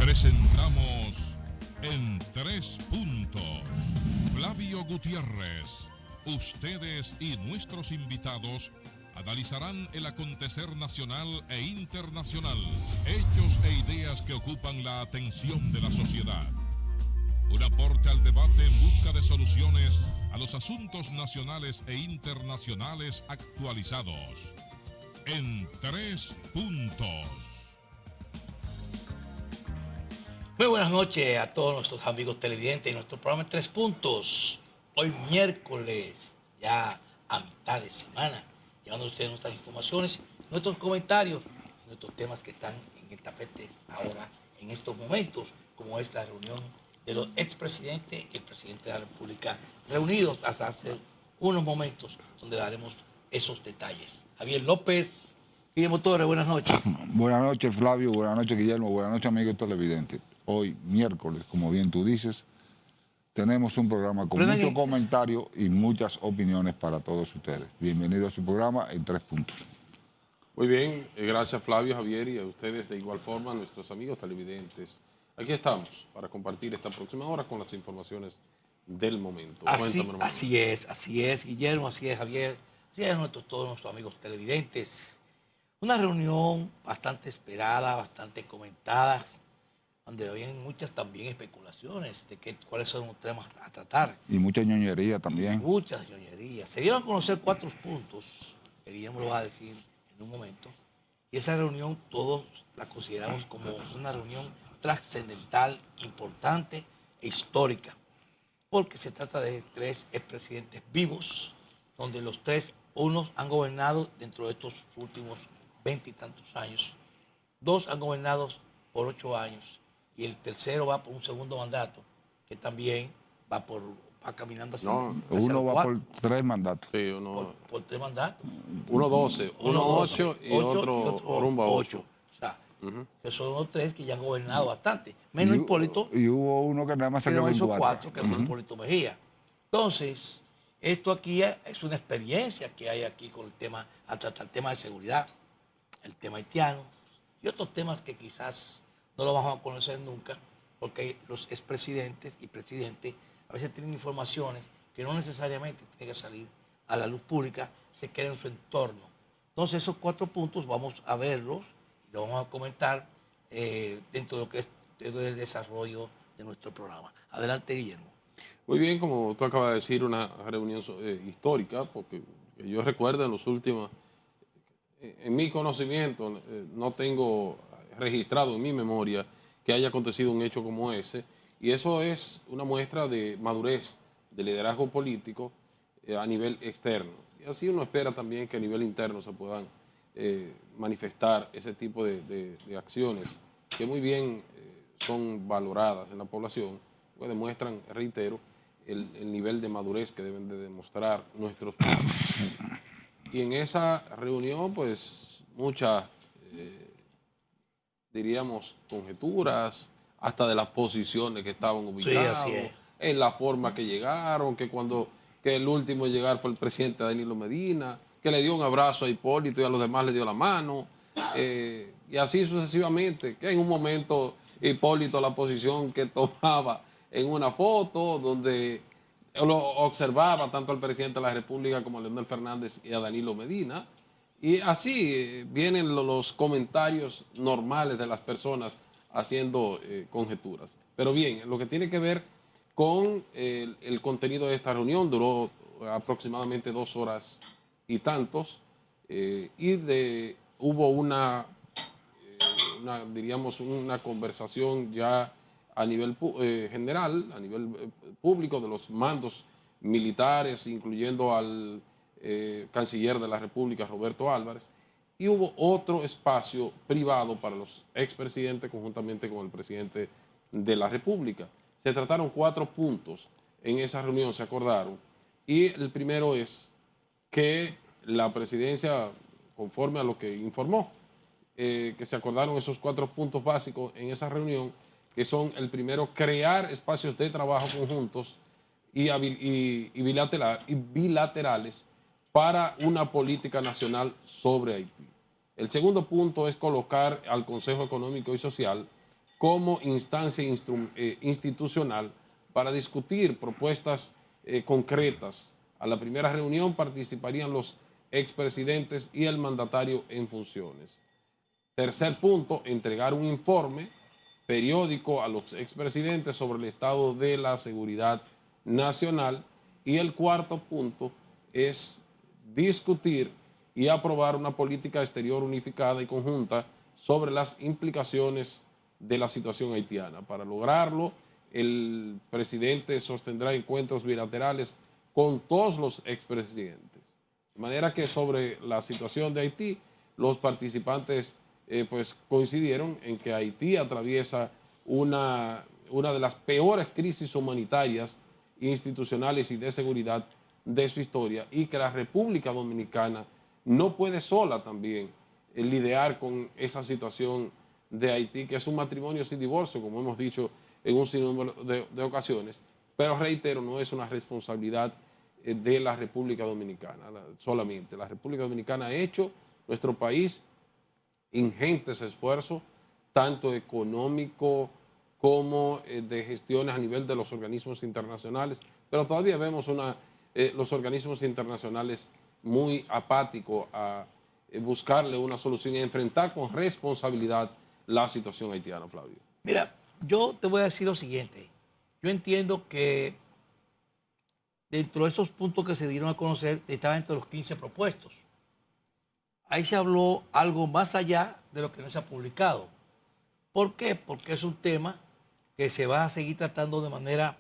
Presentamos En Tres Puntos. Flavio Gutiérrez. Ustedes y nuestros invitados analizarán el acontecer nacional e internacional, hechos e ideas que ocupan la atención de la sociedad. Un aporte al debate en busca de soluciones a los asuntos nacionales e internacionales actualizados. En Tres Puntos. Muy buenas noches a todos nuestros amigos televidentes y nuestro programa en Tres Puntos. Hoy miércoles, ya a mitad de semana, llevando a ustedes nuestras informaciones, nuestros comentarios, nuestros temas que están en el tapete ahora, en estos momentos, como es la reunión de los expresidentes y el presidente de la República reunidos hasta hace unos momentos, donde daremos esos detalles. Javier López, Guillermo Torres, buenas noches. Buenas noches, Flavio, buenas noches, Guillermo, buenas noches, amigos televidentes. Hoy, miércoles, como bien tú dices, tenemos un programa con muchos comentarios y muchas opiniones para todos ustedes. Bienvenido a su programa en Tres Puntos. Muy bien, gracias Flavio, Javier, y a ustedes de igual forma, a nuestros amigos televidentes. Aquí estamos para compartir esta próxima hora con las informaciones del momento. Así es, Guillermo, así es, Javier, así es todos nuestros amigos televidentes. Una reunión bastante esperada, bastante comentada, donde habían muchas también especulaciones de cuáles son los temas a tratar. Y mucha ñoñería también. Y muchas ñoñerías. Se dieron a conocer 4 puntos, que Guillermo lo va a decir en un momento, y esa reunión todos la consideramos como una reunión trascendental, importante e histórica, porque se trata de 3 expresidentes vivos, donde los 3, unos han gobernado dentro de estos últimos 20 y tantos años, 2 han gobernado por 8 años, y el tercero va por un segundo mandato, que también va caminando así. No, uno va por 3 mandatos. Sí, uno, por 3 mandatos. Uno 12, uno 8 y otro rumbo a 8. O sea, que son los 3 que ya han gobernado bastante. Menos Hipólito. Y hubo uno que nada más se quedó en 4, que fue Hipólito Mejía. Entonces, esto aquí es una experiencia que hay aquí con el tema, a tratar el tema de seguridad, el tema haitiano y otros temas que quizás no lo vamos a conocer nunca, porque los expresidentes y presidentes a veces tienen informaciones que no necesariamente tienen que salir a la luz pública, se quedan en su entorno. Entonces esos 4 puntos vamos a verlos y los vamos a comentar dentro de lo que es el desarrollo de nuestro programa. Adelante, Guillermo. Muy bien, como tú acabas de decir, una reunión histórica, porque yo recuerdo en los últimos, en mi conocimiento, no tengo registrado en mi memoria que haya acontecido un hecho como ese, y eso es una muestra de madurez, de liderazgo político a nivel externo. Y así uno espera también que a nivel interno se puedan manifestar ese tipo de acciones que muy bien son valoradas en la población, pues demuestran, reitero, el nivel de madurez que deben de demostrar nuestros pueblos. Y en esa reunión, pues, muchas diríamos, conjeturas, hasta de las posiciones que estaban ubicadas, en la forma que llegaron, que el último en llegar fue el presidente Danilo Medina, que le dio un abrazo a Hipólito y a los demás le dio la mano, y así sucesivamente, que en un momento Hipólito la posición que tomaba en una foto, donde lo observaba tanto al presidente de la República como a Leonel Fernández y a Danilo Medina. Y así vienen los comentarios normales de las personas haciendo conjeturas. Pero bien, lo que tiene que ver con el contenido de esta reunión, duró aproximadamente 2 horas y tantos, hubo diríamos, una conversación ya a nivel general, a nivel público, de los mandos militares, incluyendo al canciller de la República, Roberto Álvarez, y hubo otro espacio privado para los expresidentes conjuntamente con el presidente de la República. Se trataron 4 puntos en esa reunión, se acordaron, y el primero es que la presidencia, conforme a lo que informó, que se acordaron esos 4 puntos básicos en esa reunión, que son el primero, crear espacios de trabajo conjuntos y bilaterales para una política nacional sobre Haití. El segundo punto es colocar al Consejo Económico y Social como instancia institucional para discutir propuestas concretas. A la primera reunión participarían los expresidentes y el mandatario en funciones. Tercer punto, entregar un informe periódico a los expresidentes sobre el estado de la seguridad nacional. Y el cuarto punto es discutir y aprobar una política exterior unificada y conjunta sobre las implicaciones de la situación haitiana. Para lograrlo, el presidente sostendrá encuentros bilaterales con todos los expresidentes. De manera que sobre la situación de Haití, los participantes pues coincidieron en que Haití atraviesa una de las peores crisis humanitarias, institucionales y de seguridad de su historia, y que la República Dominicana no puede sola también lidiar con esa situación de Haití, que es un matrimonio sin divorcio, como hemos dicho en un sinnúmero de ocasiones, pero reitero, no es una responsabilidad de la República Dominicana solamente. La República Dominicana ha hecho, nuestro país, ingentes esfuerzos, tanto económico como de gestiones a nivel de los organismos internacionales, pero todavía vemos los organismos internacionales muy apáticos a buscarle una solución y enfrentar con responsabilidad la situación haitiana, Flavio. Mira, yo te voy a decir lo siguiente. Yo entiendo que dentro de esos puntos que se dieron a conocer, estaba entre los 15 propuestos. Ahí se habló algo más allá de lo que no se ha publicado. ¿Por qué? Porque es un tema que se va a seguir tratando de manera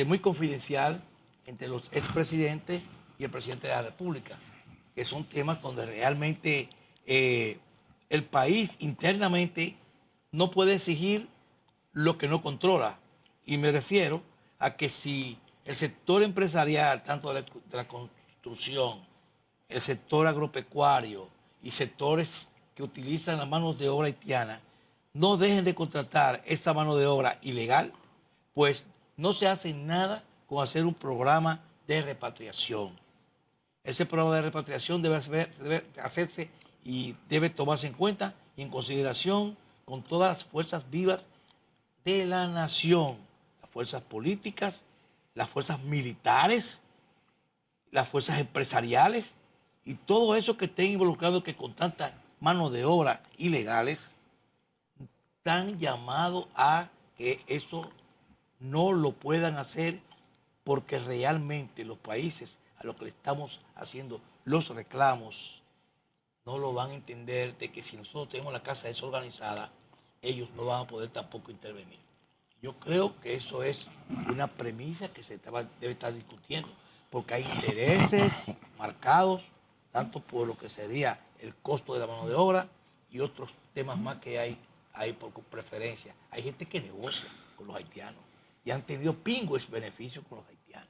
muy confidencial entre los expresidentes y el presidente de la República, que son temas donde realmente el país internamente no puede exigir lo que no controla. Y me refiero a que si el sector empresarial, tanto de la construcción, el sector agropecuario y sectores que utilizan la mano de obra haitiana, no dejen de contratar esa mano de obra ilegal, pues no se hace nada con hacer un programa de repatriación. Ese programa de repatriación debe hacerse y debe tomarse en cuenta y en consideración con todas las fuerzas vivas de la nación, las fuerzas políticas, las fuerzas militares, las fuerzas empresariales y todo eso que estén involucrados que con tanta mano de obra ilegales están llamados a que eso no lo puedan hacer, porque realmente los países a los que le estamos haciendo los reclamos no lo van a entender, de que si nosotros tenemos la casa desorganizada, ellos no van a poder tampoco intervenir. Yo creo que eso es una premisa que debe estar discutiendo, porque hay intereses marcados, tanto por lo que sería el costo de la mano de obra y otros temas más que hay por preferencia. Hay gente que negocia con los haitianos y han tenido pingües beneficios con los haitianos.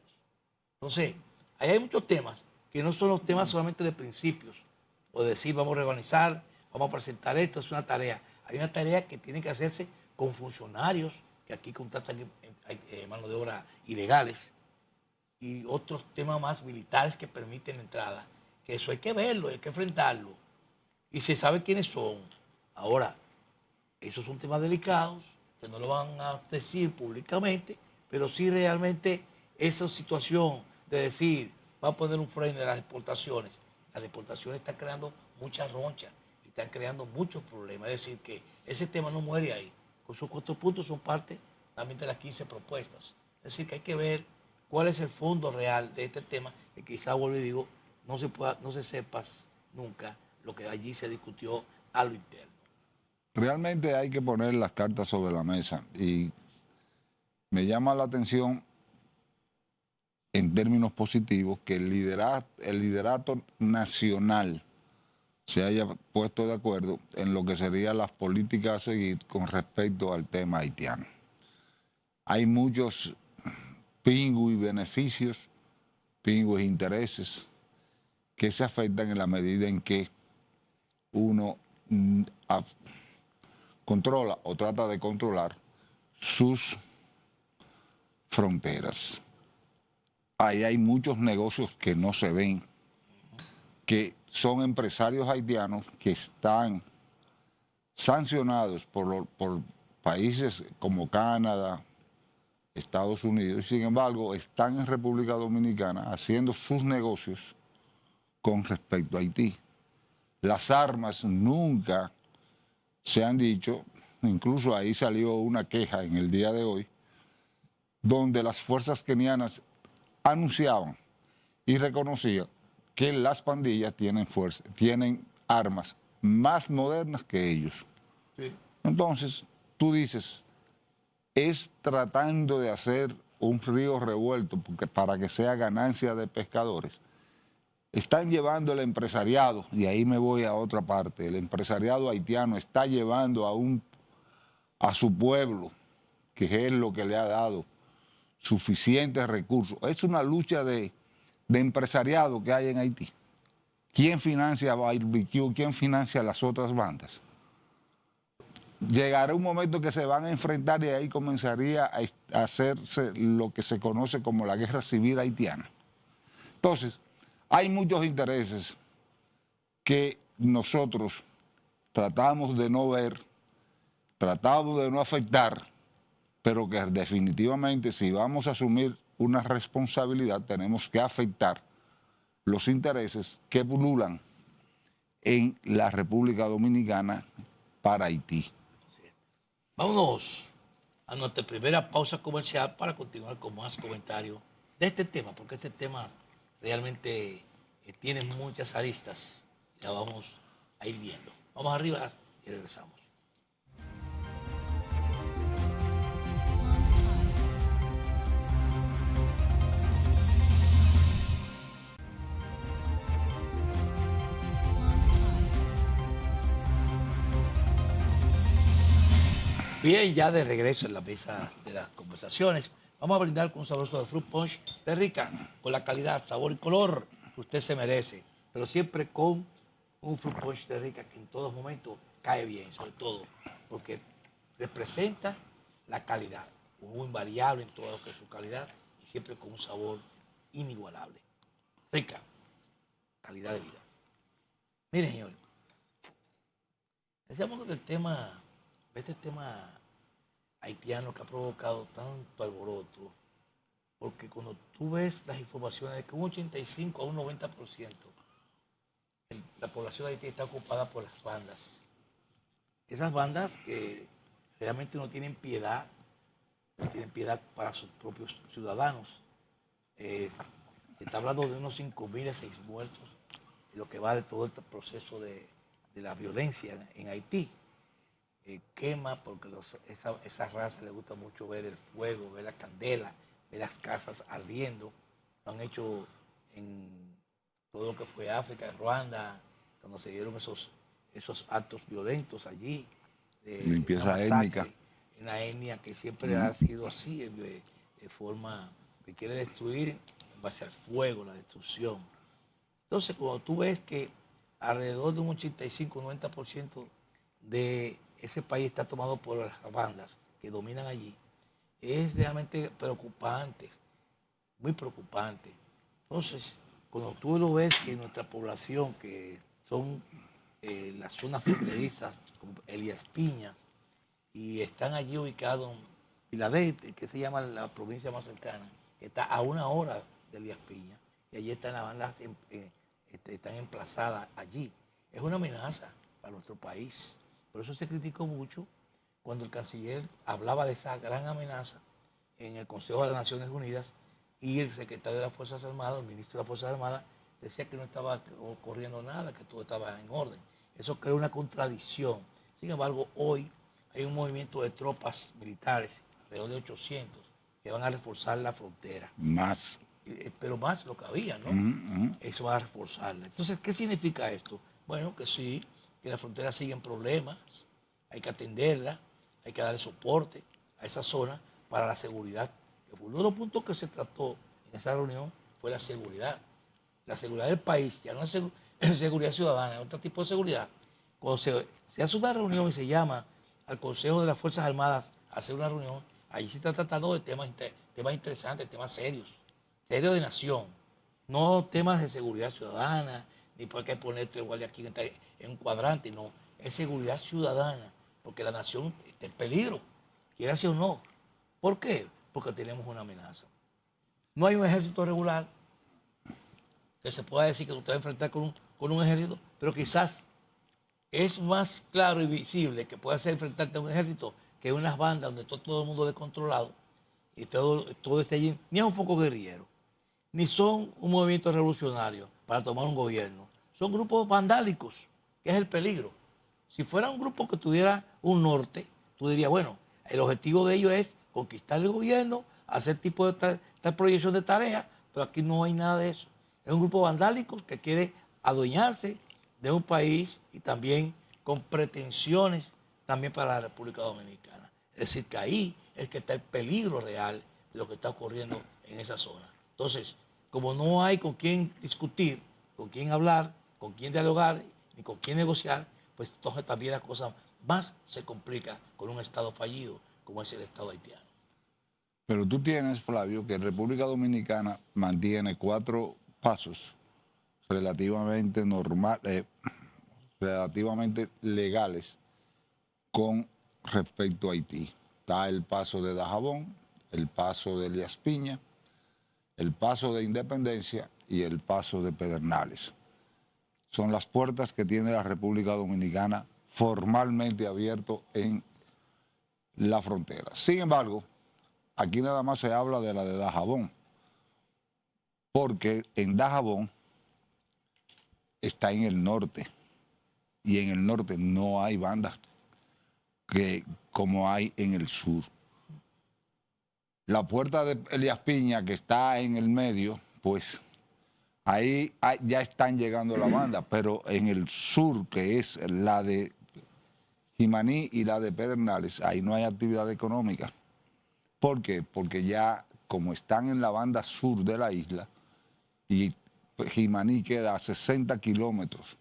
Entonces, ahí hay muchos temas que no son los temas solamente de principios, o de decir vamos a reorganizar, vamos a presentar esto, es una tarea. Hay una tarea que tiene que hacerse con funcionarios que aquí contratan mano de obra ilegales y otros temas más militares que permiten entrada, que eso hay que verlo, hay que enfrentarlo y se sabe quiénes son. Ahora, esos son temas delicados que no lo van a decir públicamente, pero sí realmente esa situación de decir va a poner un freno de las exportaciones. Las exportaciones están creando muchas ronchas y están creando muchos problemas. Es decir, que ese tema no muere ahí. Con sus 4 puntos son parte también de las 15 propuestas. Es decir, que hay que ver cuál es el fondo real de este tema, que quizá, vuelvo y digo, no se sepa nunca lo que allí se discutió a lo interno. Realmente hay que poner las cartas sobre la mesa y me llama la atención en términos positivos que el liderato nacional se haya puesto de acuerdo en lo que serían las políticas a seguir con respecto al tema haitiano. Hay muchos pingües y beneficios, pingües e intereses que se afectan en la medida en que uno controla o trata de controlar sus fronteras. Ahí hay muchos negocios que no se ven, que son empresarios haitianos que están sancionados por países como Canadá, Estados Unidos, y sin embargo están en República Dominicana haciendo sus negocios con respecto a Haití. Las armas nunca se han dicho, incluso ahí salió una queja en el día de hoy, donde las fuerzas kenianas anunciaban y reconocían que las pandillas tienen armas más modernas que ellos. Sí. Entonces, tú dices, es tratando de hacer un río revuelto porque para que sea ganancia de pescadores. Están llevando el empresariado, y ahí me voy a otra parte, el empresariado haitiano está llevando a su pueblo, que es lo que le ha dado suficientes recursos. Es una lucha de empresariado que hay en Haití. ¿Quién financia Barbecue? ¿Quién financia las otras bandas? Llegará un momento que se van a enfrentar y ahí comenzaría a hacerse lo que se conoce como la guerra civil haitiana. Entonces, hay muchos intereses que nosotros tratamos de no ver, tratamos de no afectar, pero que definitivamente si vamos a asumir una responsabilidad tenemos que afectar los intereses que pululan en la República Dominicana para Haití. Vámonos a nuestra primera pausa comercial para continuar con más comentarios de este tema, porque este tema realmente tiene muchas aristas. Ya vamos a ir viendo. Vamos arriba y regresamos. Bien, ya de regreso en la mesa de las conversaciones, vamos a brindar con un sabroso de Fruit Punch de Rica, con la calidad, sabor y color que usted se merece, pero siempre con un Fruit Punch de Rica que en todos momentos cae bien, sobre todo porque representa la calidad, un invariable en todo lo que es su calidad y siempre con un sabor inigualable. Rica, calidad de vida. Miren, señores, decíamos que este tema haitiano que ha provocado tanto alboroto, porque cuando tú ves las informaciones de que un 85 a un 90% la población de Haití está ocupada por las bandas. Esas bandas que realmente no tienen piedad para sus propios ciudadanos. Se está hablando de unos 5.000 a 6 muertos en lo que va de todo este proceso de la violencia en Haití. Quema, porque esa raza le gusta mucho ver el fuego, ver la candela, ver las casas ardiendo. Lo han hecho en todo lo que fue África, en Ruanda, cuando se dieron esos actos violentos allí. Limpieza étnica. Una etnia que siempre ha sido así, de forma que quiere destruir en base al fuego, la destrucción. Entonces, cuando tú ves que alrededor de un 85-90% de ese país está tomado por las bandas que dominan allí, es realmente preocupante, muy preocupante. Entonces, cuando tú lo ves que nuestra población, que son las zonas fronterizas, como Elías Piñas, y están allí ubicados en Filadelfia, que se llama la provincia más cercana, que está a 1 hora de Elías Piñas, y allí están las bandas, están emplazadas allí. Es una amenaza para nuestro país. Por eso se criticó mucho cuando el canciller hablaba de esa gran amenaza en el Consejo de las Naciones Unidas y el secretario de las Fuerzas Armadas, el ministro de las Fuerzas Armadas, decía que no estaba ocurriendo nada, que todo estaba en orden. Eso crea una contradicción. Sin embargo, hoy hay un movimiento de tropas militares, alrededor de 800, que van a reforzar la frontera. Más. Pero más lo que había, ¿no? Eso va a reforzarla. Entonces, ¿qué significa esto? Bueno, que sí, que la frontera sigue en problemas, hay que atenderla, hay que darle soporte a esa zona para la seguridad. Que fue uno de los puntos que se trató en esa reunión, fue la seguridad. La seguridad del país, ya no es seguridad ciudadana, es otro tipo de seguridad. Cuando se hace una reunión y se llama al Consejo de las Fuerzas Armadas a hacer una reunión, ahí se está tratando de temas interesantes, temas serios de nación, no temas de seguridad ciudadana, ni por qué poner 3 guardias aquí en un cuadrante, no, es seguridad ciudadana, porque la nación está en peligro, quiera sí o no. ¿Por qué? Porque tenemos una amenaza. No hay un ejército regular que se pueda decir que tú te vas a enfrentar con un ejército, pero quizás es más claro y visible que puedas enfrentarte a un ejército que unas bandas donde todo el mundo descontrolado y todo esté allí. Ni es un foco guerrillero, ni son un movimiento revolucionario para tomar un gobierno. Son grupos vandálicos, que es el peligro. Si fuera un grupo que tuviera un norte, tú dirías, bueno, el objetivo de ellos es conquistar el gobierno, hacer tipo de tal proyección de tareas, pero aquí no hay nada de eso. Es un grupo vandálico que quiere adueñarse de un país y también con pretensiones también para la República Dominicana. Es decir, que ahí es que está el peligro real de lo que está ocurriendo en esa zona. Entonces, como no hay con quién discutir, con quién hablar, con quién dialogar ni con quién negociar, pues entonces también la cosa más se complica con un Estado fallido como es el Estado haitiano. Pero tú tienes, Flavio, que República Dominicana mantiene 4 pasos relativamente relativamente legales con respecto a Haití. Está el paso de Dajabón, el paso de Elías Piña, el paso de Independencia y el paso de Pedernales. Son las puertas que tiene la República Dominicana formalmente abierto en la frontera. Sin embargo, aquí nada más se habla de la de Dajabón, porque en Dajabón está en el norte, y en el norte no hay bandas como hay en el sur. La puerta de Elías Piña, que está en el medio, pues ahí ya están llegando la banda, pero en el sur, que es la de Jimaní y la de Pedernales, ahí no hay actividad económica. ¿Por qué? Porque ya como están en la banda sur de la isla, y Jimaní queda a 60 kilómetros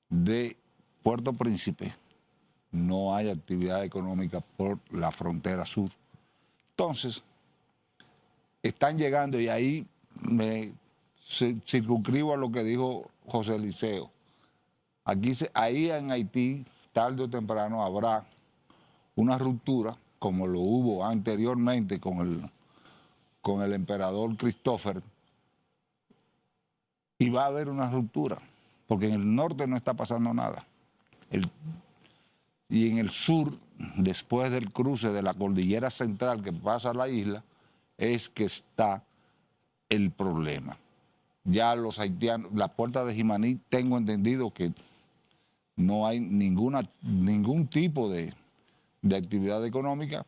de Puerto Príncipe, no hay actividad económica por la frontera sur. Entonces, están llegando, y ahí me circunscribo a lo que dijo José Eliseo. Ahí en Haití, tarde o temprano, habrá una ruptura, como lo hubo anteriormente con el emperador Christopher, y va a haber una ruptura, porque en el norte no está pasando nada. Y en el sur, después del cruce de la cordillera central que pasa a la isla, es que está el problema. Ya los haitianos, la puerta de Jimaní, tengo entendido que no hay ningún tipo de actividad económica,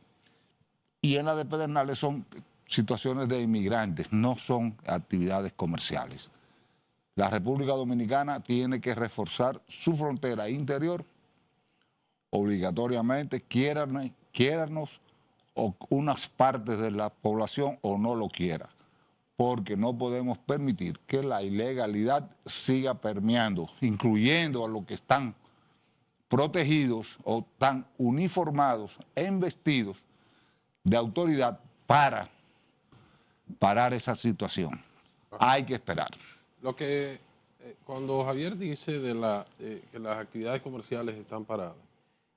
y en la de Pedernales son situaciones de inmigrantes, no son actividades comerciales. La República Dominicana tiene que reforzar su frontera interior obligatoriamente, quiéranos o unas partes de la población o no lo quiera, porque no podemos permitir que la ilegalidad siga permeando, incluyendo a los que están protegidos o están uniformados, investidos de autoridad para parar esa situación. Hay que esperar. Lo que, cuando Javier dice que las actividades comerciales están paradas,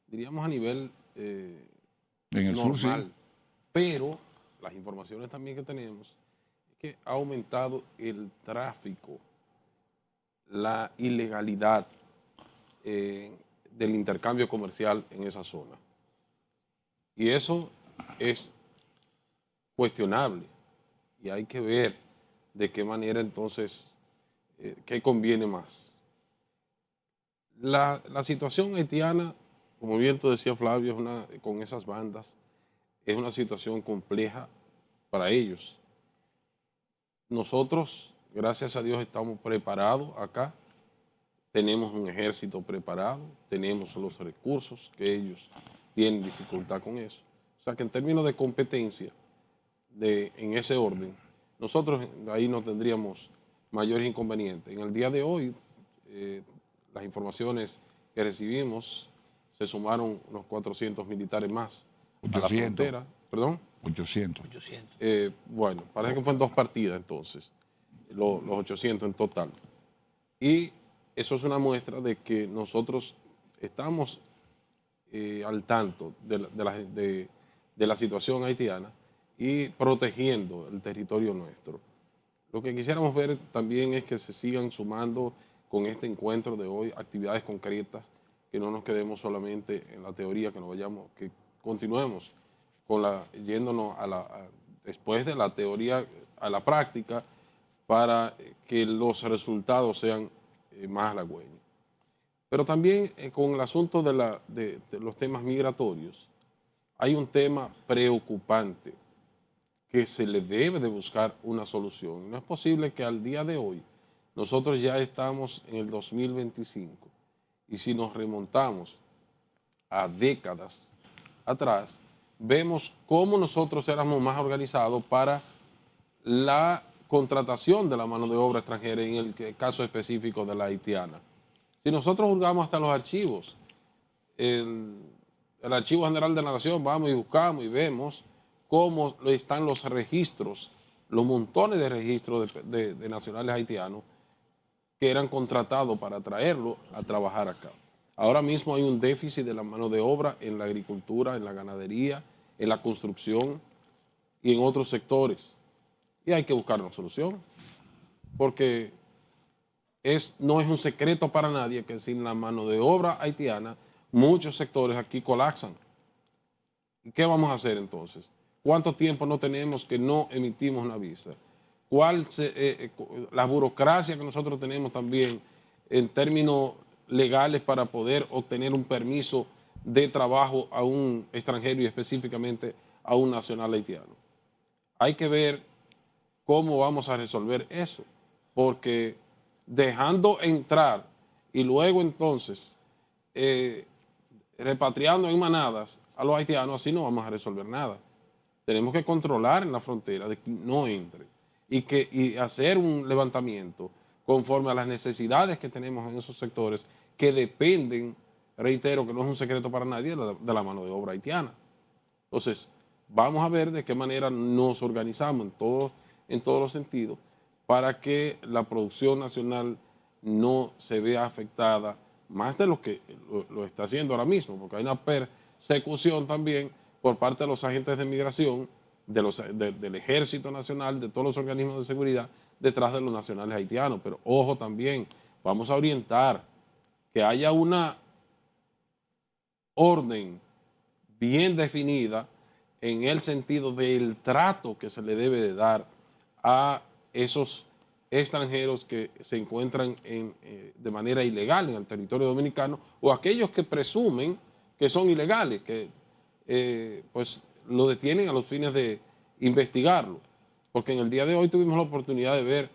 diríamos a nivel En el normal, sur, sí. pero las informaciones también que tenemos es que ha aumentado el tráfico, la ilegalidad del intercambio comercial en esa zona. Y eso es cuestionable y hay que ver de qué manera entonces, qué conviene más. La situación haitiana, como bien tú decías, Flavio, con esas bandas, es una situación compleja para ellos. Nosotros, gracias a Dios, estamos preparados acá. Tenemos un ejército preparado, tenemos los recursos, que ellos tienen dificultad con eso. O sea que en términos de competencia, en ese orden, nosotros ahí no tendríamos mayores inconvenientes. En el día de hoy, las informaciones que recibimos, se sumaron unos 400 militares más 800. a la frontera. ¿Perdón? 800. Bueno, parece que fue en 2 partidas entonces, los 800 en total. Y eso es una muestra de que nosotros estamos al tanto de de la situación haitiana y protegiendo el territorio nuestro. Lo que quisiéramos ver también es que se sigan sumando con este encuentro de hoy actividades concretas, que no nos quedemos solamente en la teoría, que continuemos yéndonos después de la teoría a la práctica para que los resultados sean más halagüeños. Pero también con el asunto de los temas migratorios, hay un tema preocupante que se le debe de buscar una solución. No es posible que al día de hoy nosotros ya estamos en el 2025 y si nos remontamos a décadas atrás, vemos cómo nosotros éramos más organizados para la contratación de la mano de obra extranjera, en el caso específico de la haitiana. Si nosotros juzgamos hasta los archivos, el Archivo General de la Nación, vamos y buscamos y vemos cómo están los registros, los montones de registros de nacionales haitianos que eran contratados para traerlo a trabajar acá. Ahora mismo hay un déficit de la mano de obra en la agricultura, en la ganadería, en la construcción y en otros sectores. Y hay que buscar una solución, porque no es un secreto para nadie que sin la mano de obra haitiana, muchos sectores aquí colapsan. ¿Y qué vamos a hacer entonces? ¿Cuánto tiempo no tenemos que no emitimos una visa? La burocracia que nosotros tenemos también en términos legales para poder obtener un permiso de trabajo a un extranjero y específicamente a un nacional haitiano. Hay que ver cómo vamos a resolver eso, porque dejando entrar y luego entonces repatriando en manadas a los haitianos, así no vamos a resolver nada. Tenemos que controlar en la frontera de que no entre y hacer un levantamiento conforme a las necesidades que tenemos en esos sectores que dependen, reitero que no es un secreto para nadie, de la mano de obra haitiana. Entonces, vamos a ver de qué manera nos organizamos en todos los sentidos para que la producción nacional no se vea afectada más de lo que lo está haciendo ahora mismo, porque hay una persecución también por parte de los agentes de migración, del Ejército Nacional, de todos los organismos de seguridad, detrás de los nacionales haitianos. Pero ojo también, vamos a orientar que haya una orden bien definida en el sentido del trato que se le debe de dar a esos extranjeros que se encuentran de manera ilegal en el territorio dominicano o aquellos que presumen que son ilegales, que pues lo detienen a los fines de investigarlo. Porque en el día de hoy tuvimos la oportunidad de ver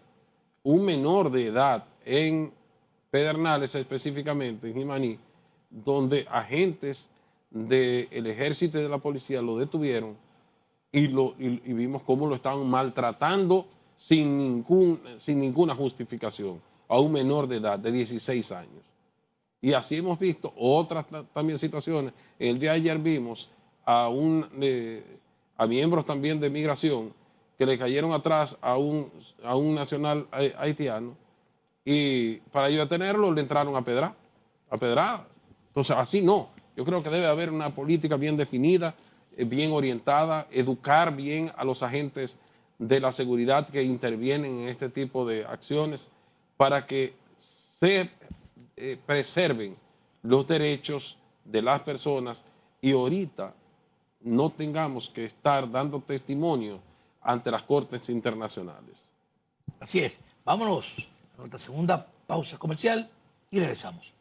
un menor de edad en Pedernales, específicamente en Jimaní, donde agentes del ejército y de la policía lo detuvieron y vimos cómo lo estaban maltratando sin ninguna justificación a un menor de edad de 16 años. Y así hemos visto otras también situaciones. El día de ayer vimos a miembros también de migración que le cayeron atrás a un nacional haitiano y para ellos detenerlo le entraron a pedrar. Entonces así no. Yo creo que debe haber una política bien definida, bien orientada, educar bien a los agentes de la seguridad que intervienen en este tipo de acciones para que se preserven los derechos de las personas y ahorita no tengamos que estar dando testimonio ante las cortes internacionales. Así es. Vámonos a nuestra segunda pausa comercial y regresamos.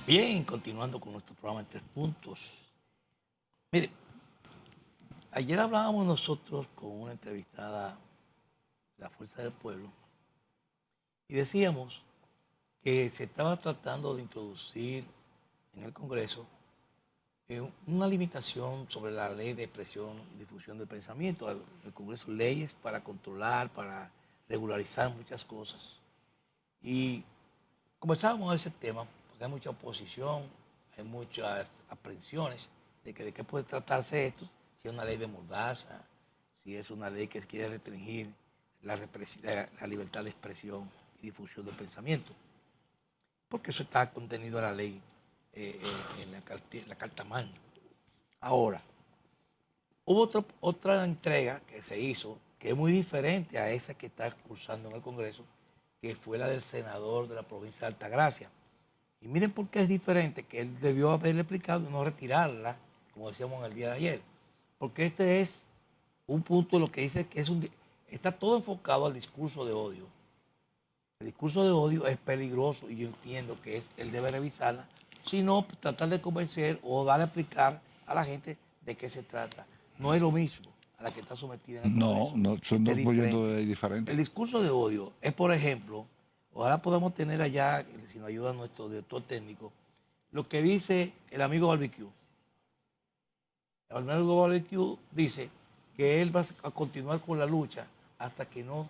Bien, continuando con nuestro programa en 3 puntos. Mire, ayer hablábamos nosotros con una entrevistada de la Fuerza del Pueblo y decíamos que se estaba tratando de introducir en el Congreso una limitación sobre la ley de expresión y difusión del pensamiento. El Congreso, leyes para controlar, para regularizar muchas cosas. Y conversábamos de ese tema, porque hay mucha oposición, hay muchas aprensiones, de qué puede tratarse esto, si es una ley de mordaza, si es una ley que quiere restringir la libertad de expresión y difusión del pensamiento, porque eso está contenido en la ley, en la Carta Magna. Ahora, hubo otra entrega que se hizo, que es muy diferente a esa que está cursando en el Congreso, que fue la del senador de la provincia de Altagracia. Y miren por qué es diferente, que él debió haberle explicado y no retirarla, como decíamos en el día de ayer. Porque este es un punto, lo que dice que está todo enfocado al discurso de odio. El discurso de odio es peligroso y yo entiendo que él debe revisarla, sino tratar de convencer o dar a explicar a la gente de qué se trata. No es lo mismo a la que está sometida en el Congreso. No, son dos proyectos de ley diferentes. El discurso de odio es, por ejemplo, ahora podemos tener allá, si nos ayuda nuestro director técnico, lo que dice el amigo Barbecue. El amigo Barbecue dice que él va a continuar con la lucha hasta que no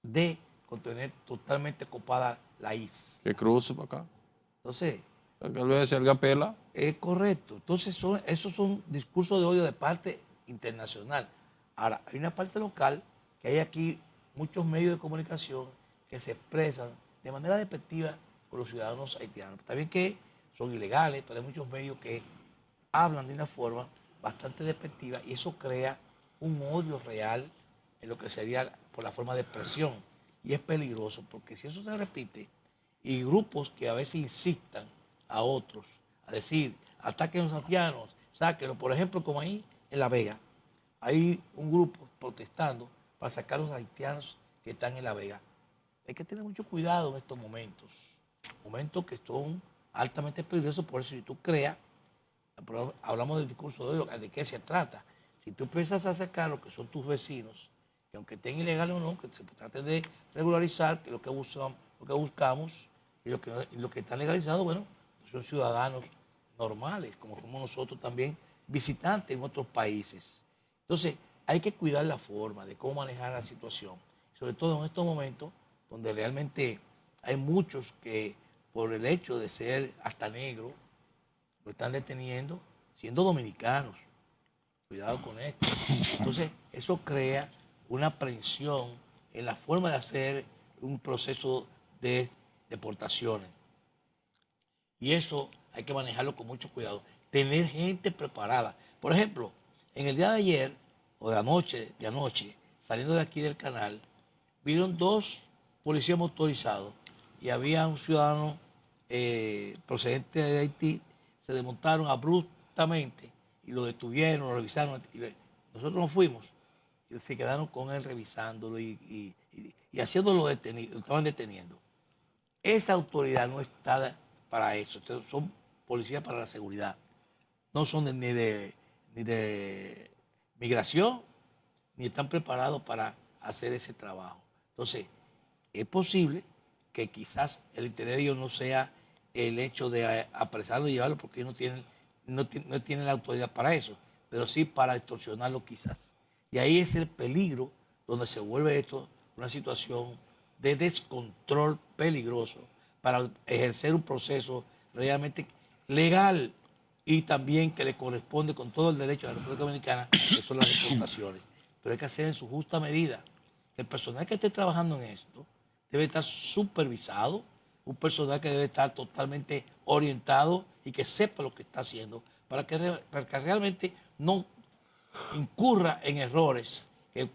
dé con tener totalmente copada la isla. Que cruce para acá. Entonces, Tal vez salga pela. es correcto. Entonces, esos son discursos de odio de parte internacional. Ahora, hay una parte local que hay aquí muchos medios de comunicación que se expresan de manera despectiva con los ciudadanos haitianos. Está bien que son ilegales, pero hay muchos medios que hablan de una forma bastante despectiva y eso crea un odio real en lo que sería por la forma de expresión. Y es peligroso porque si eso se repite y grupos que a veces insistan a otros a decir, ataquen a los haitianos, sáquenlos, por ejemplo, como ahí en La Vega, hay un grupo protestando para sacar a los haitianos que están en La Vega. Hay que tener mucho cuidado en estos momentos que son altamente peligrosos, por eso si tú creas, hablamos del discurso de odio, ¿de qué se trata? Si tú empiezas a sacar lo que son tus vecinos, que aunque estén ilegales o no, que se trate de regularizar, que lo que buscamos y lo que está legalizado, bueno, pues son ciudadanos normales, como somos nosotros también, visitantes en otros países. Entonces, hay que cuidar la forma de cómo manejar la situación, sobre todo en estos momentos donde realmente hay muchos que por el hecho de ser hasta negro, lo están deteniendo siendo dominicanos. Cuidado con esto. Entonces, eso crea una aprensión en la forma de hacer un proceso de deportaciones. Y eso hay que manejarlo con mucho cuidado. Tener gente preparada. Por ejemplo, en el día de ayer, o de anoche, saliendo de aquí del canal, vieron 2 policías motorizados y había un ciudadano procedente de Haití, se desmontaron abruptamente y lo detuvieron, lo revisaron. Nosotros nos fuimos y se quedaron con él revisándolo y haciéndolo detenido, lo estaban deteniendo. Esa autoridad no está para eso. Entonces, son policías para la seguridad. No son ni de migración, ni están preparados para hacer ese trabajo. Entonces, es posible que quizás el interés de ellos no sea el hecho de apresarlo y llevarlo, porque ellos no tienen la autoridad para eso, pero sí para extorsionarlo quizás. Y ahí es el peligro donde se vuelve esto una situación de descontrol peligroso para ejercer un proceso realmente legal y también que le corresponde con todo el derecho a la República Dominicana, que son las exportaciones. Pero hay que hacer en su justa medida. El personal que esté trabajando en esto debe estar supervisado, un personal que debe estar totalmente orientado y que sepa lo que está haciendo para que realmente no incurra en errores que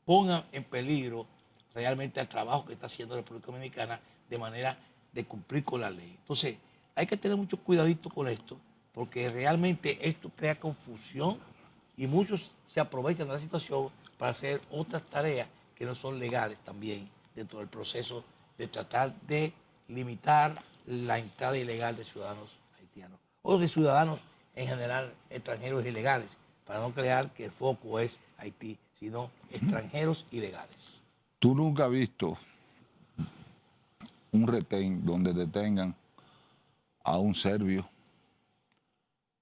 pongan en peligro realmente el trabajo que está haciendo la República Dominicana de manera de cumplir con la ley. Entonces, hay que tener mucho cuidadito con esto, porque realmente esto crea confusión y muchos se aprovechan de la situación para hacer otras tareas que no son legales también dentro del proceso de tratar de limitar la entrada ilegal de ciudadanos haitianos o de ciudadanos en general extranjeros ilegales, para no crear que el foco es Haití, sino extranjeros ilegales. ¿Tú nunca has visto un retén donde detengan a un serbio?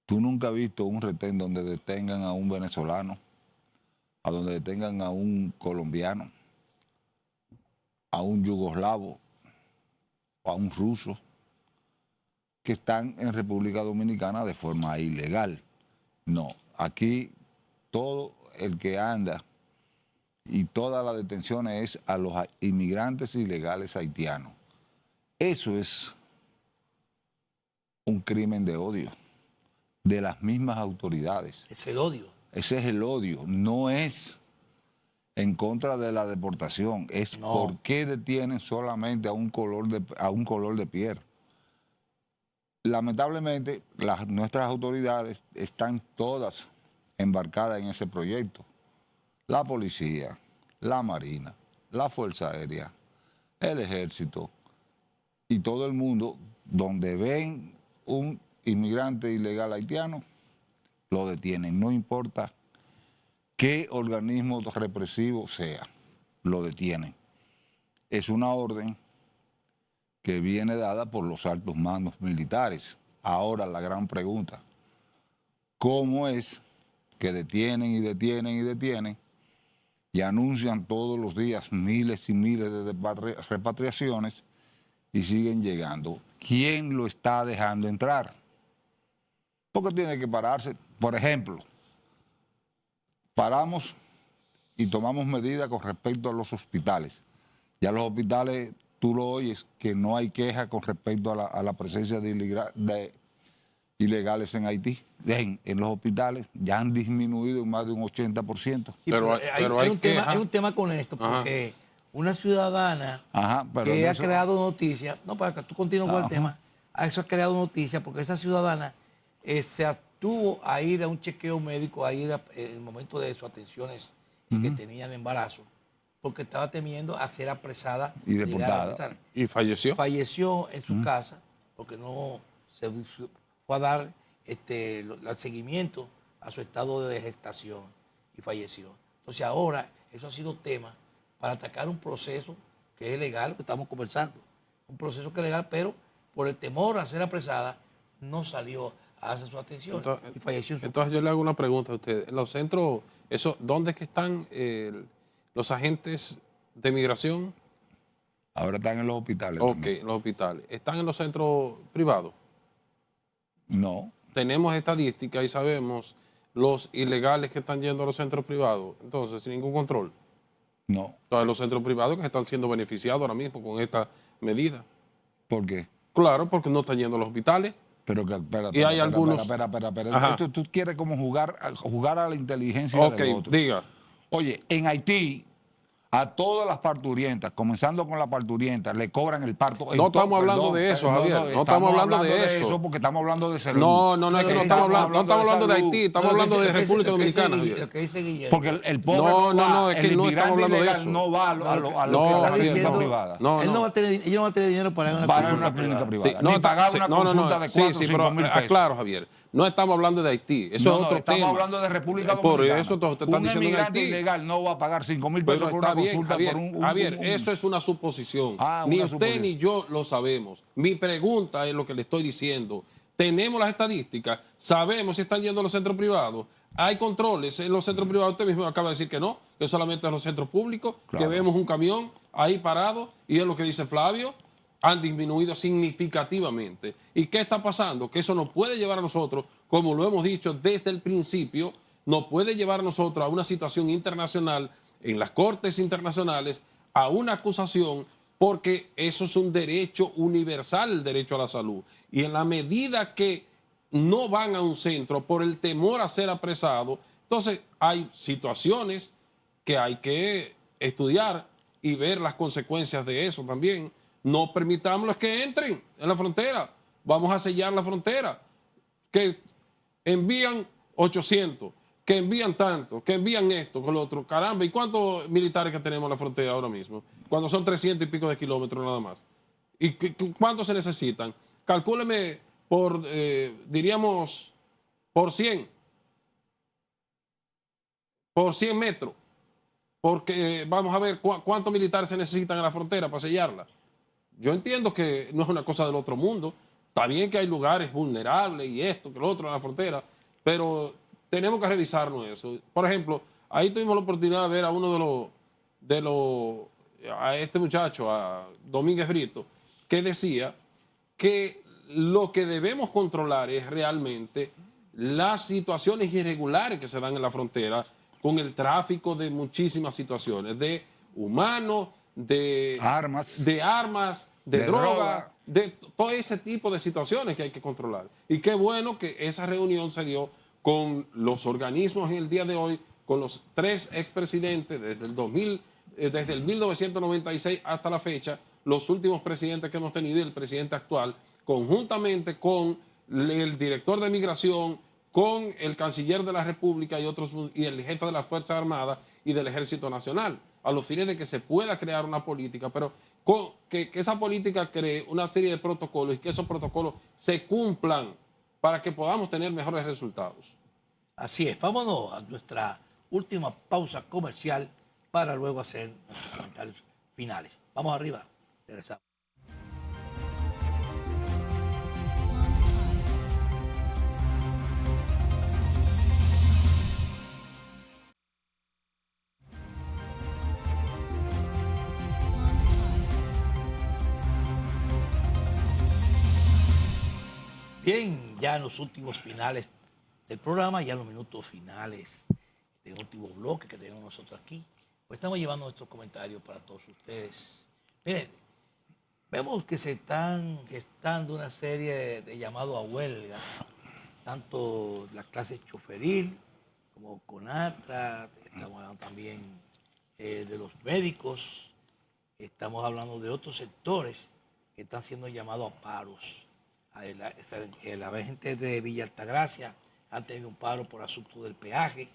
¿Tú nunca has visto un retén donde detengan a un venezolano, a donde detengan a un colombiano, a un yugoslavo, o a un ruso, que están en República Dominicana de forma ilegal? No, aquí todo el que anda y todas las detenciones es a los inmigrantes ilegales haitianos. Eso es un crimen de odio de las mismas autoridades. Es el odio. Ese es el odio, no es en contra de la deportación, es No. por qué detienen solamente a un color de piel. Lamentablemente, nuestras autoridades están todas embarcadas en ese proyecto. La policía, la marina, la fuerza aérea, el ejército y todo el mundo, donde ven un inmigrante ilegal haitiano, lo detienen, no importa qué organismo represivo sea, lo detienen. Es una orden que viene dada por los altos mandos militares. Ahora la gran pregunta, ¿cómo es que detienen y detienen y detienen y anuncian todos los días miles y miles de repatriaciones y siguen llegando? ¿Quién lo está dejando entrar? Porque tiene que pararse. Por ejemplo, paramos y tomamos medidas con respecto a los hospitales. Ya los hospitales, tú lo oyes, que no hay queja con respecto a la presencia de ilegales en Haití. En los hospitales ya han disminuido en más de un 80%. Sí, pero hay un tema con esto, porque una ciudadana que ha creado noticia, no, para que tú continúes con el tema, a eso ha creado noticia, porque esa ciudadana se abstuvo a ir a un chequeo médico, a ir en el momento de sus atenciones que tenía de embarazo, porque estaba temiendo a ser apresada y deportada. ¿Y falleció? Falleció en su casa, porque no se fue a dar el seguimiento a su estado de gestación y falleció. Entonces ahora eso ha sido tema para atacar un proceso que es legal, que estamos conversando. Un proceso que es legal, pero por el temor a ser apresada, no salió a hacer su atención y falleció en su Entonces casa. yo le hago una pregunta a usted. En los centros, ¿dónde es que están los agentes de migración? Ahora están en los hospitales. Ok, también. en los hospitales. ¿Están en los centros privados? No. Tenemos estadísticas y sabemos los ilegales que están yendo a los centros privados, entonces sin ningún control. No. Entonces los centros privados que están siendo beneficiados ahora mismo con esta medida. ¿Por qué? Claro, porque no están yendo a los hospitales. Pero que, espérate, Y hay algunos... Espera. Esto, tú quieres como jugar a la inteligencia del otro. Diga. Oye, en Haití, a todas las parturientas, comenzando con la parturienta, le cobran el parto. No estamos hablando de eso, Javier. No estamos hablando de eso. Porque estamos hablando de salud. No estamos hablando de Haití, estamos hablando de República Dominicana. Lo que dice Guillermo. Porque el pobre es que el no estamos inmigrante hablando de ilegal eso. no va a la clínica privada. Él no va a tener dinero para ir a una clínica privada. No, ni pagar una consulta de 4 o 5 mil pesos. Claro, Javier. No estamos hablando de Haití. Eso es otro tema. Estamos hablando de República Por Dominicana. eso te están un diciendo inmigrante Haití. ilegal no va a pagar 5 mil pesos por una consulta. Javier, por un Javier, eso es una suposición. Ni usted ni yo lo sabemos. Mi pregunta es lo que le estoy diciendo. Tenemos las estadísticas, sabemos si están yendo a los centros privados. Hay controles en los centros privados. Usted mismo acaba de decir que no, que solamente en los centros públicos, que vemos un camión ahí parado, y es lo que dice Flavio, han disminuido significativamente. ¿Y qué está pasando? Que eso nos puede llevar a nosotros, como lo hemos dicho desde el principio, nos puede llevar a nosotros a una situación internacional, en las cortes internacionales, a una acusación, porque eso es un derecho universal, el derecho a la salud. Y en la medida que no van a un centro por el temor a ser apresado, entonces hay situaciones que hay que estudiar y ver las consecuencias de eso también. No permitamos que entren en la frontera. Vamos a sellar la frontera. Que envían 800, que envían tanto, que envían esto, con lo otro. Caramba, ¿y cuántos militares que tenemos en la frontera ahora mismo? Cuando son 300 y pico de kilómetros nada más. ¿Y cuántos se necesitan? Calcúleme por, diríamos, por 100. Por 100 metros. Porque vamos a ver cuántos militares se necesitan en la frontera para sellarla. Yo entiendo que no es una cosa del otro mundo. Está bien que hay lugares vulnerables y esto, que lo otro en la frontera, pero tenemos que revisarnos eso. Por ejemplo, ahí tuvimos la oportunidad de ver a uno a este muchacho, a Domínguez Brito, que decía que lo que debemos controlar es realmente las situaciones irregulares que se dan en la frontera con el tráfico de muchísimas situaciones, de humanos, de Armas. de droga, droga, de todo ese tipo de situaciones que hay que controlar. Y qué bueno que esa reunión se dio con los organismos en el día de hoy, con los 3 expresidentes desde el 1996 hasta la fecha, los últimos presidentes que hemos tenido y el presidente actual, conjuntamente con el director de migración, con el canciller de la República y el jefe de las Fuerzas Armadas y del Ejército Nacional, a los fines de que se pueda crear una política, pero que esa política cree una serie de protocolos y que esos protocolos se cumplan para que podamos tener mejores resultados. Así es, vámonos a nuestra última pausa comercial para luego hacer nuestros comentarios finales. Vamos arriba, regresamos. Bien, ya en los últimos finales del programa, ya en los minutos finales del último bloque que tenemos nosotros aquí, pues estamos llevando nuestros comentarios para todos ustedes. Miren, vemos que se están gestando una serie de llamados a huelga, tanto la clase choferil como CONATRA, estamos hablando también de los médicos, estamos hablando de otros sectores que están siendo llamados a paros. La gente de Villa Altagracia han tenido un paro por asunto del peaje,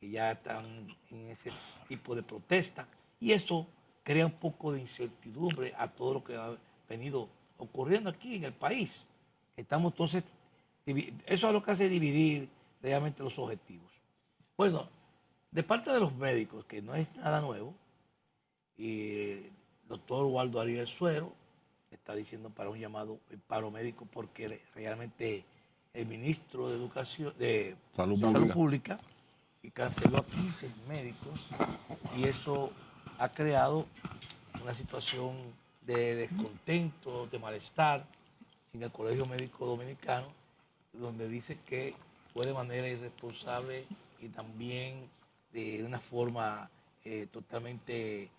que ya están en ese tipo de protesta, y eso crea un poco de incertidumbre a todo lo que ha venido ocurriendo aquí en el país. Estamos entonces, eso es lo que hace dividir realmente los objetivos. Bueno, de parte de los médicos, que no es nada nuevo, y el doctor Waldo Ariel Suero está diciendo para un llamado el paro médico porque realmente el ministro de Educación de Salud Pública y canceló a 15 médicos y eso ha creado una situación de descontento, de malestar en el Colegio Médico Dominicano, donde dice que fue de manera irresponsable y también de una forma totalmente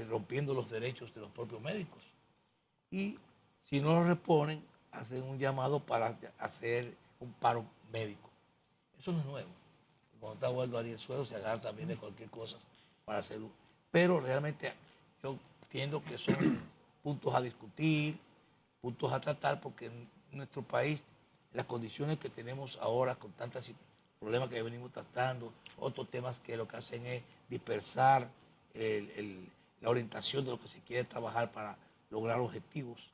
rompiendo los derechos de los propios médicos. Y si no lo responden, hacen un llamado para hacer un paro médico. Eso no es nuevo. Cuando está Waldo Ariel Suero se agarra también de cualquier cosa para hacerlo. Pero realmente yo entiendo que son puntos a discutir, puntos a tratar, porque en nuestro país, las condiciones que tenemos ahora con tantos problemas que venimos tratando, otros temas que lo que hacen es dispersar la orientación de lo que se quiere trabajar para lograr objetivos.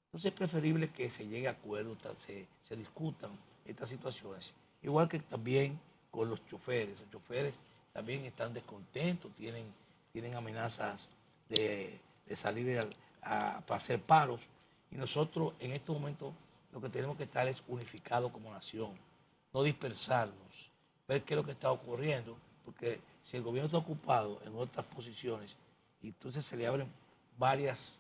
Entonces es preferible que se llegue a acuerdos, se discutan estas situaciones. Igual que también con los choferes. Los choferes también están descontentos, tienen amenazas de salir para hacer paros. Y nosotros en este momento lo que tenemos que estar es unificados como nación, no dispersarnos, ver qué es lo que está ocurriendo, porque si el gobierno está ocupado en otras posiciones y entonces se le abren varios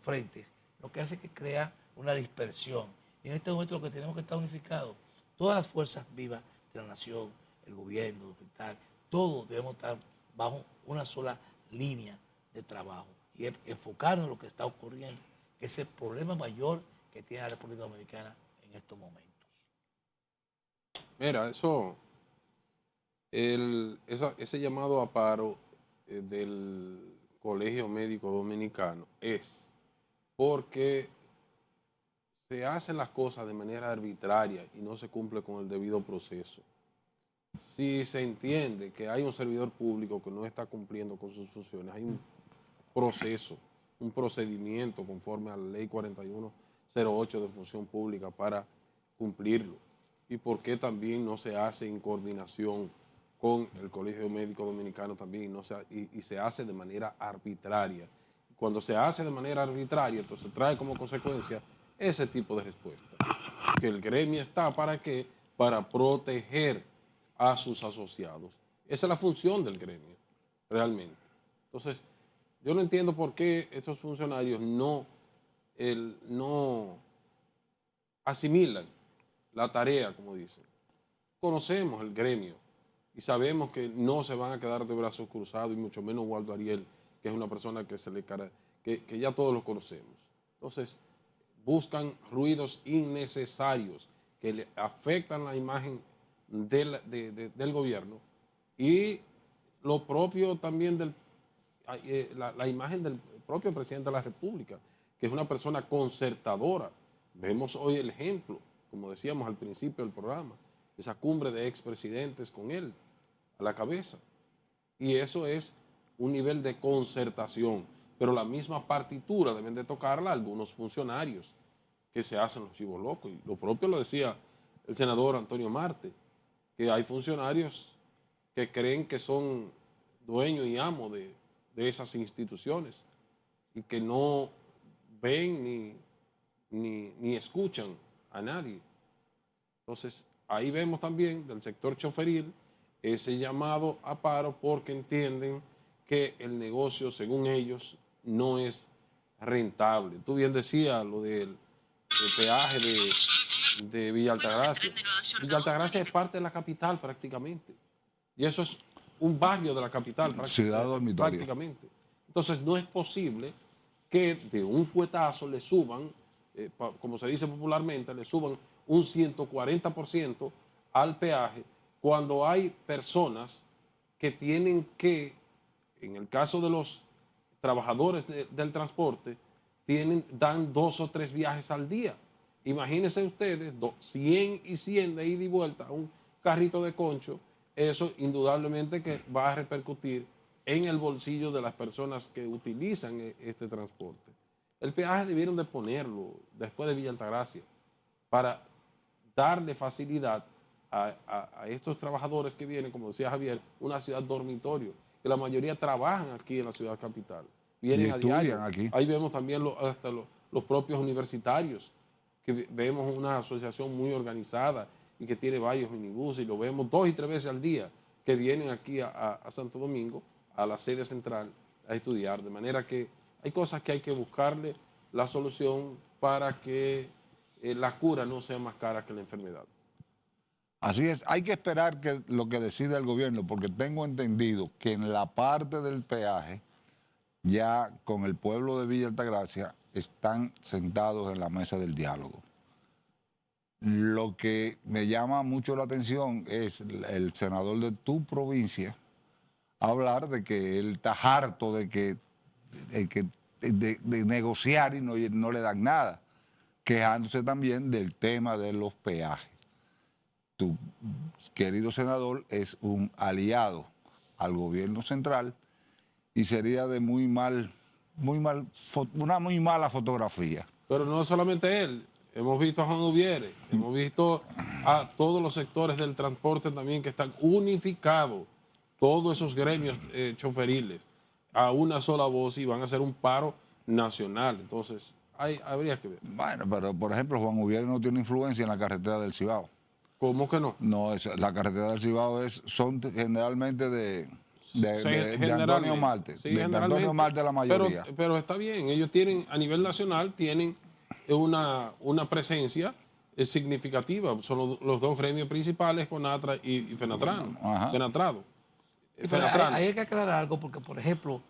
frentes, lo que hace es que crea una dispersión. Y en este momento lo que tenemos que estar unificados, todas las fuerzas vivas de la nación, el gobierno, el hospital, todos debemos estar bajo una sola línea de trabajo y enfocarnos en lo que está ocurriendo, que es el problema mayor que tiene la República Dominicana en estos momentos. Mira, ese llamado a paro del Colegio Médico Dominicano es porque se hacen las cosas de manera arbitraria y no se cumple con el debido proceso. Si se entiende que hay un servidor público que no está cumpliendo con sus funciones, hay un proceso, un procedimiento conforme a la ley 4108 de función pública para cumplirlo. ¿Y por qué también no se hace en coordinación con el Colegio Médico Dominicano también y se hace de manera arbitraria? Cuando se hace de manera arbitraria, entonces trae como consecuencia ese tipo de respuesta. Que el gremio está ¿para qué? Para proteger a sus asociados. Esa es la función del gremio, realmente. Entonces, yo no entiendo por qué estos funcionarios no asimilan la tarea, como dicen. Conocemos el gremio y sabemos que no se van a quedar de brazos cruzados, y mucho menos Waldo Ariel, que es una persona que que ya todos lo conocemos. Entonces, buscan ruidos innecesarios que le afectan la imagen del gobierno y lo propio también la imagen del propio presidente de la República, que es una persona concertadora. Vemos hoy el ejemplo, como decíamos al principio del programa, esa cumbre de expresidentes con él a la cabeza. Y eso es un nivel de concertación, pero la misma partitura deben de tocarla algunos funcionarios que se hacen los chivos locos. Y lo propio lo decía el senador Antonio Marte, que hay funcionarios que creen que son dueños y amos de esas instituciones y que no ven ni escuchan a nadie. Entonces, ahí vemos también del sector choferil ese llamado a paro porque entienden que el negocio, según ellos, no es rentable. Tú bien decías lo del peaje de Villa Altagracia. Villa Altagracia es parte de la capital prácticamente. Y eso es un barrio de la capital prácticamente. Entonces no es posible que de un cuetazo le suban, como se dice popularmente, le suban un 140% al peaje cuando hay personas que tienen que, en el caso de los trabajadores del transporte, dan 2 o 3 viajes al día. Imagínense ustedes, 100 y 100 de ida y vuelta a un carrito de concho, eso indudablemente que va a repercutir en el bolsillo de las personas que utilizan este transporte. El peaje debieron de ponerlo después de Villa Altagracia para darle facilidad a estos trabajadores que vienen, como decía Javier, una ciudad dormitorio, que la mayoría trabajan aquí en la ciudad capital. Vienen a diario. Aquí. Ahí vemos también hasta los propios universitarios, que vemos una asociación muy organizada y que tiene varios minibuses, y lo vemos 2 y 3 veces al día, que vienen aquí a Santo Domingo, a la sede central, a estudiar. De manera que hay cosas que hay que buscarle la solución para que la cura no sea más cara que la enfermedad. Así es, hay que esperar que lo que decida el gobierno, porque tengo entendido que en la parte del peaje, ya con el pueblo de Villa Altagracia, están sentados en la mesa del diálogo. Lo que me llama mucho la atención es el senador de tu provincia hablar de que él está harto de negociar y no le dan nada, quejándose también del tema de los peajes. Tu querido senador es un aliado al gobierno central y sería de una muy mala fotografía. Pero no solamente él, hemos visto a Juan Ubiere, hemos visto a todos los sectores del transporte también que están unificados, todos esos gremios choferiles, a una sola voz y van a hacer un paro nacional. Entonces, habría que ver. Bueno, pero por ejemplo, Juan Ubiere no tiene influencia en la carretera del Cibao. ¿Cómo que no? No, la carretera del Cibao son generalmente de Antonio Marte. Sí, de Antonio Marte la mayoría. Pero está bien, ellos tienen, a nivel nacional, tienen una presencia significativa. Son los 2 gremios principales, CONATRA y FENATRADO. Ahí hay que aclarar algo, porque, por ejemplo,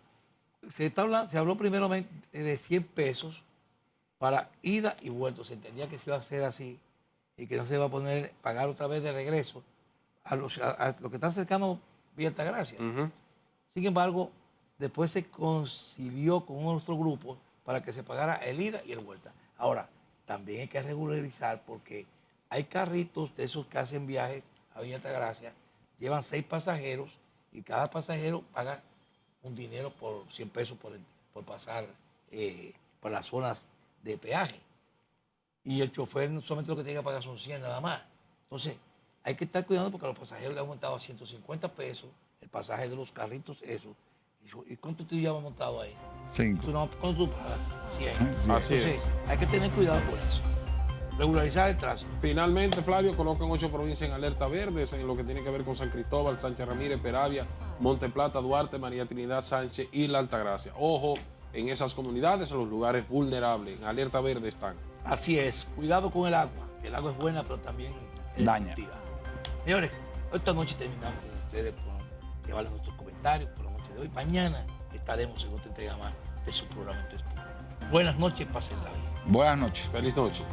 se habló primeramente de 100 pesos para ida y vuelta. Se entendía que se iba a hacer así y que no se iba a pagar otra vez de regreso a lo que está cercano a Villa Altagracia. Sin embargo, después se concilió con otro grupo para que se pagara el ida y el vuelta. Ahora, también hay que regularizar porque hay carritos de esos que hacen viajes a Villa Altagracia, llevan 6 pasajeros y cada pasajero paga un dinero por 100 pesos por pasar por las zonas de peaje. Y el chofer solamente lo que tiene que pagar son 100 nada más. Entonces, hay que estar cuidando porque a los pasajeros le han aumentado a 150 pesos el pasaje de los carritos, eso. ¿Y cuánto tú llevas montado ahí? 5. ¿Cuánto tú pagas? 100. Sí. Entonces, hay que tener cuidado con eso. Regularizar el tránsito. Finalmente, Flavio, colocan 8 provincias en alerta verde, en lo que tiene que ver con San Cristóbal, Sánchez Ramírez, Peravia, Monte Plata, Duarte, María Trinidad, Sánchez y La Altagracia. Ojo, en esas comunidades, en los lugares vulnerables, en alerta verde están. Así es, cuidado con el agua. El agua es buena, pero también es daña. destructiva. Señores, esta noche terminamos con ustedes por llevarles nuestros comentarios por la noche de hoy. Mañana estaremos en otra entrega más de su programa Entres Puntos. Buenas noches, pásenla bien. Buenas noches. Feliz noche.